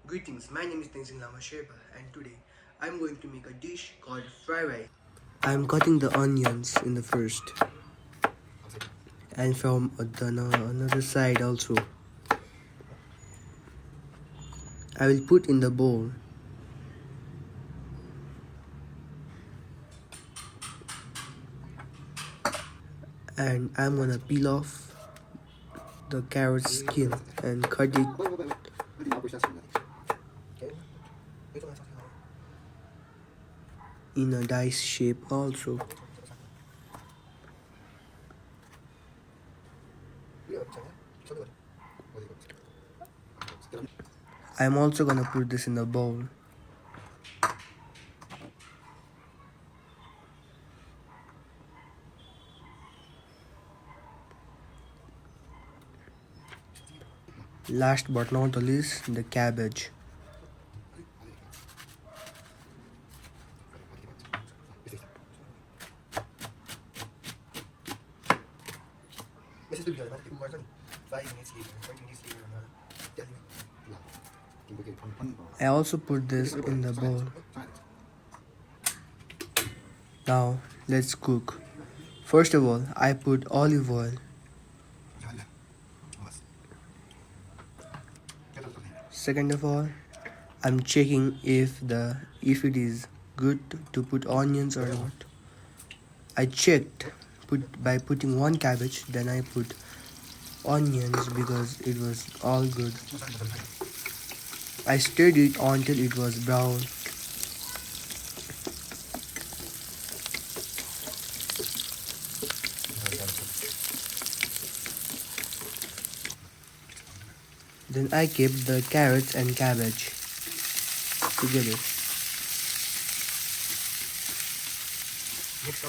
Greetings, my name is Tenzin Lama Sherpa and today I'm going to make a dish called fried rice. I'm cutting the onions in the first and from another side also. I will put in the bowl and I'm gonna peel off the carrot skin and cut it in a dice shape also. I'm also gonna put this in a bowl. Last but not the least, the cabbage. I also put this in the bowl. Now let's cook. First of all, I put olive oil. Second of all, I'm checking if it is good to put onions or not. I checked by putting one cabbage, then I put onions because it was all good. I stirred it until it was brown. Then I kept the carrots and cabbage together.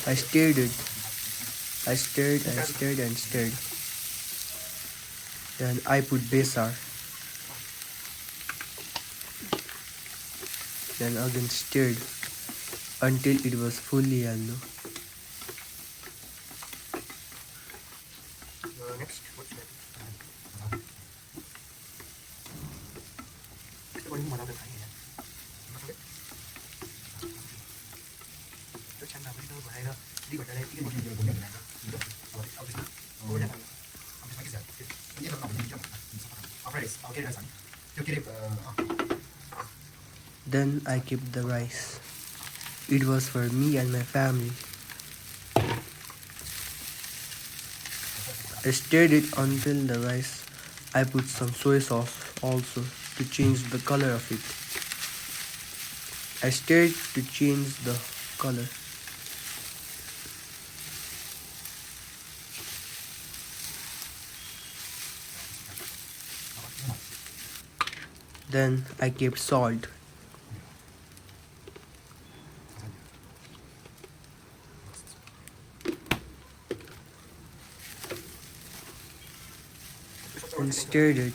I stirred it. I stirred and stirred and stirred. Then I put besar. Then again stirred until it was fully yellow. Next, what's that? Then I kept the rice. It was for me and my family. I stirred it until the rice. I put some soy sauce also to change the color of it. I stirred to change the color. Then I kept salt. And stirred it.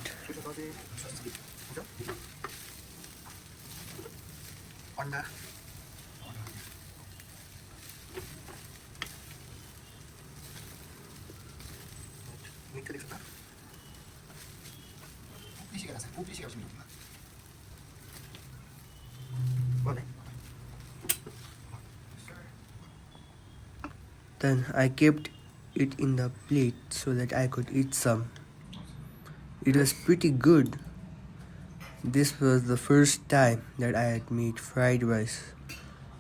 Then I kept it in the plate so that I could eat some. It was pretty good. This was the first time that I had made fried rice,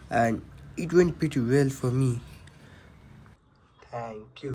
and it went pretty well for me. Thank you.